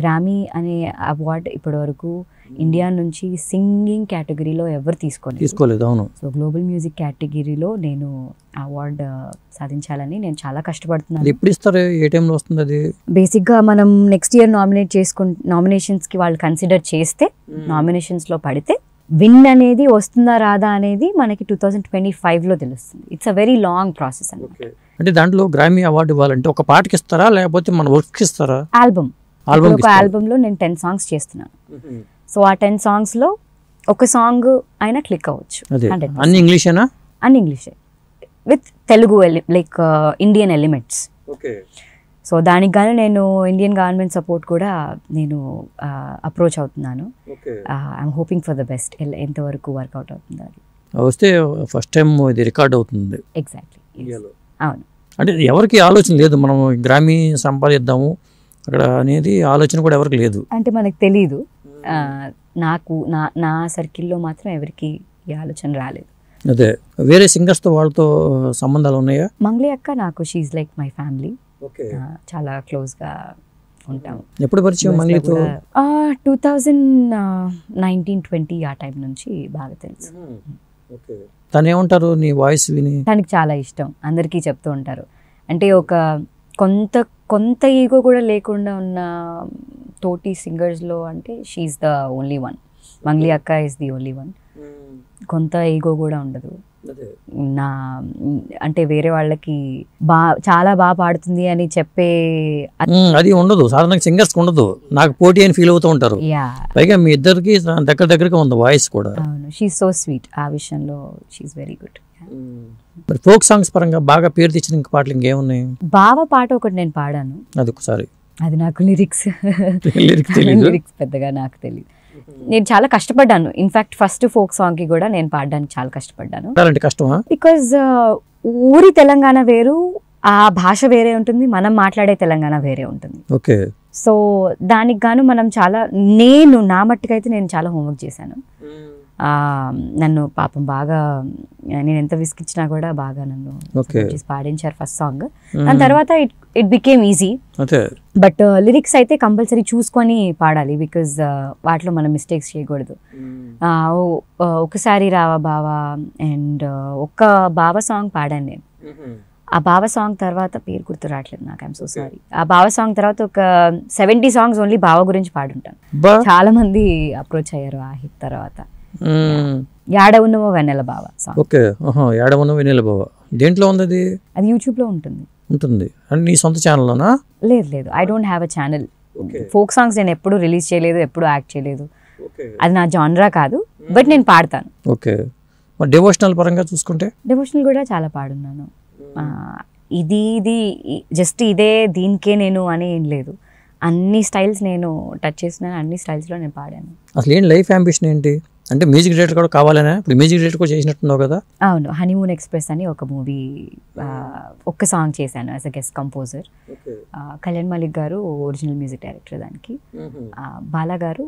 గ్రామీ అనే అవార్డ్ ఇప్పటి వరకు ఇండియా నుంచి సింగింగ్ కేటగిరీలో ఎవరు తీసుకోలేదు. అవును. సో గ్లోబల్ మ్యూజిక్ కేటగిరీలో నేను అవార్డ్ సాధించాలని నేను చాలా కష్టపడుతున్నాను. ఎప్పుడు ఇస్తారు, ఏ టైంలో వస్తుంది అది? బేసిక్గా మనం నెక్స్ట్ ఇయర్ నామినేషన్స్కి వాళ్ళు కన్సిడర్ చేస్తే, నామినేషన్స్లో పడితే విన్ అనేది వస్తుందా రాదా అనేది మనకి 2025లో తెలుస్తుంది. It's a very long process అన్నమాట. అంటే దాంట్లో గ్రామీ అవార్డు ఇవ్వాలంటే ఒక పాటకి ఇస్తారా లేకపోతే మన వర్క్కి ఇస్తారా? ఒక ఆల్బమ్లో నేను 10 సాంగ్స్ చేస్తున్నాను. సో ఆ 10 సాంగ్స్లో ఒక సాంగ్ అయినా క్లిక్ అవ్వచ్చు. అన్ని ఇంగ్లీషేనా? అన్ని ఇంగ్లీషే with Telugu like Indian elements. So దానికి గాను నేను ఇండియన్ గవర్నమెంట్ సపోర్ట్ కూడా నేను అప్రోచ్ అవుతున్నాను. I'm hoping for the best. ఎంతవరకు వర్కౌట్ అవుతుంది అది వస్తే ఫస్ట్ టైం ఇది రికార్డ్ అవుతుంది. ఎగ్జాక్ట్లీ, అవును. అంటే ఎవరికి ఆలోచన లేదు మనం గ్రామీ సంపాదిద్దాము అక్కడ అనేది ఆలోచన కూడా ఎవరికి లేదు. అంటే మనకు తెలీదు. నాకు నా సర్కిల్లో మాత్రం ఎవరికి ఈ ఆలోచన రాలేదు. అదే వేరే సింగర్స్తో వాళ్ళతో సంబంధాలు ఉన్నాయా? మంగ్లీ అక్క నాకు షీఈ్ లైక్ మై ఫ్యామిలీ. చాలా క్లోజ్గా ఉంటాం. ఎప్పుడు పరిచయం మంగ్లీతో? 2019-20 ఆ టైం నుంచి బాగా తెలుసు. తను ఏమంటారు నీ వాయిస్ విని? తనకి చాలా ఇష్టం, అందరికీ చెప్తూ ఉంటారు. అంటే ఒక కొంత ఈగో కూడా లేకుండా ఉన్న తోటి సింగర్స్లో అంటే she the only one. Mangli అక్క ఈజ్ ది ఓన్లీ వన్. కొంత ఈగో కూడా ఉండదు. అంటే వేరే వాళ్ళకి చాలా బాగా పాడుతుంది అని చెప్పే అది ఉండదు. సాధారణంగా సింగర్స్ ఉండదు, నాకు పోటీ అని ఫీల్ అవుతూ ఉంటారు. పైగా మీ ఇద్దరికి దగ్గరగా ఉంది వాయిస్ కూడా. అవును, షీఈ్ సో స్వీట్. ఆ విషయంలో షీఈ్ వెరీ గుడ్. మరి ఫోక్ సాంగ్స్ పరంగా బాగా పేరు తెచ్చిన ఇంక పాటలు ఇంకేమున్నాయి? బావ పాట ఒకటి నేను పాడాను. అది ఒకసారి. అది నాకు లిరిక్స్ పెద్దగా నాకు తెలియదు. నేను చాలా కష్టపడ్డాను. ఇన్ఫాక్ట్ ఫస్ట్ ఫోక్ సాంగ్ కి కూడా నేను పాడడానికి చాలా కష్టపడ్డాను. బికాజ్ ఊరి తెలంగాణ వేరు, ఆ భాష వేరే ఉంటుంది, మనం మాట్లాడే తెలంగాణ వేరే ఉంటుంది. సో దానికి గాను మనం చాలా నా మట్టుకైతే నేను చాలా హోంవర్క్ చేశాను. నన్ను పాపం బాగా నేను ఎంత విసికిచ్చినా కూడా బాగా నన్ను పాడించారు ఫస్ట్ సాంగ్. దాని తర్వాత it became easy. But lyrics అయితే కంపల్సరీ చూసుకొని పాడాలి, బికాజ్ వాటిలో మనం మిస్టేక్స్ చేయకూడదు. ఒకసారి రావా బావా అండ్ ఒక్క బావ సాంగ్ పాడాను నేను. ఆ బావ సాంగ్ తర్వాత పేరు గుర్తు రావట్లేదు నాకు, ఐఎమ్ సో సారీ. ఆ బావ సాంగ్ తర్వాత ఒక 70 సాంగ్స్ ఓన్లీ బావ గురించి పాడుంటాను. చాలా మంది అప్రోచ్ అయ్యారు ఆ హిట్ తర్వాత. యాడవున్నవో వెన్నెల బావ సాంగ్. యాడవున్నవో వెన్నెల బావ దేంట్లో ఉంది అది? అది యూట్యూబ్ లో ఉంటుంది. అంటే నీ సొంత ఛానల్లోనా? లేదు, I don't have a channel. Folk songs నేను ఎప్పుడు రిలీజ్ చేయలేదు, ఎప్పుడు యాక్ట్ చేయలేదు. అది నా జానరా కాదు, బట్ నేను పాడతాను. డివోషనల్ పరంగా చూసుకుంటే డివోషనల్ కూడా చాలా పాడున్నాను. ఇది జస్ట్ ఇదే దీనికే నేను అని ఏం లేదు. అన్ని స్టైల్స్ నేను టచ్ చేసినాను, అన్ని స్టైల్స్లో నేను పాడాను. అసలు ఏం లైఫ్ అంబిషన్ ఏంటి? అంటే మ్యూజిక్ డైరెక్టర్ కూడా కావాలనే? ఇప్పుడు మ్యూజిక్ డైరెక్టర్ కూడా చేసినట్టున్నావు కదా? అవును, హనీమూన్ ఎక్స్ప్రెస్ అని ఒక మూవీ ఒక్క సాంగ్ చేశాను as a guest composer. Kalyan Malik గారు ఒరిజినల్ మ్యూజిక్ డైరెక్టర్ దానికి, బాలా గారు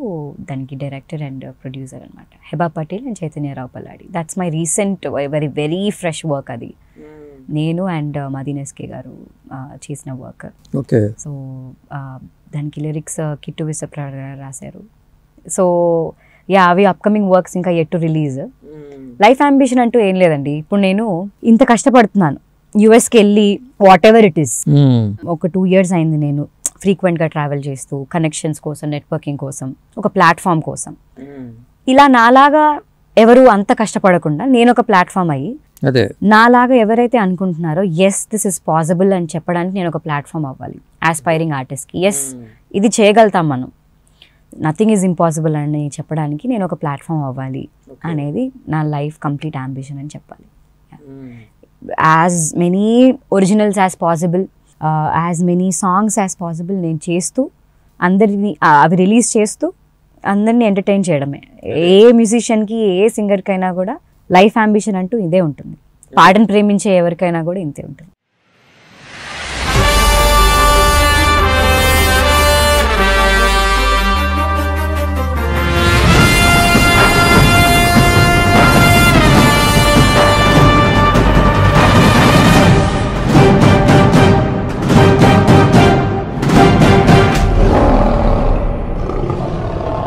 దానికి డైరెక్టర్ అండ్ ప్రొడ్యూసర్ అనమాట. Hebah Patel and Chaitanya Rao Palladi. That's my recent very fresh work. అది నేను అండ్ మదీన్ ఎస్కే గారు చేసిన వర్క్. సో దానికి లిరిక్స్ కిట్టు విసప్ర రాశారు. సో అవి అప్కమింగ్ వర్క్స్, ఇంకా yet to release. Life ambition అంటూ ఏం లేదండి. ఇప్పుడు నేను ఇంత కష్టపడుతున్నాను, యుఎస్కి వెళ్ళి వాట్ ఎవర్ ఇట్ ఈస్. ఒక 2 years అయింది నేను ఫ్రీక్వెంట్గా ట్రావెల్ చేస్తూ, కనెక్షన్స్ కోసం, నెట్వర్కింగ్ కోసం, ఒక ప్లాట్ఫామ్ కోసం. ఇలా నాలాగా ఎవరు అంత కష్టపడకుండా నేను ఒక ప్లాట్ఫామ్ అయ్యి, నాలాగా ఎవరైతే అనుకుంటున్నారో ఎస్ దిస్ ఇస్ పాసిబుల్ అని చెప్పడానికి నేను ఒక ప్లాట్ఫామ్ అవ్వాలి ఆస్పైరింగ్ ఆర్టిస్ట్కి. ఎస్ ఇది చేయగలుగుతాం మనం, నథింగ్ ఈజ్ ఇంపాసిబుల్ అని చెప్పడానికి నేను ఒక ప్లాట్ఫామ్ అవ్వాలి అనేది నా లైఫ్ కంప్లీట్ అంబిషన్ అని చెప్పాలి. As many originals as possible, as many songs as possible నేను చేస్తూ, అందరినీ అవి రిలీజ్ చేస్తూ అందరినీ ఎంటర్టైన్ చేయడమే. ఏ మ్యూజిషియన్కి, ఏ సింగర్కైనా కూడా లైఫ్ అంబిషన్ అంటూ ఇదే ఉంటుంది. పాటను ప్రేమించే ఎవరికైనా కూడా ఇంతే ఉంటుంది.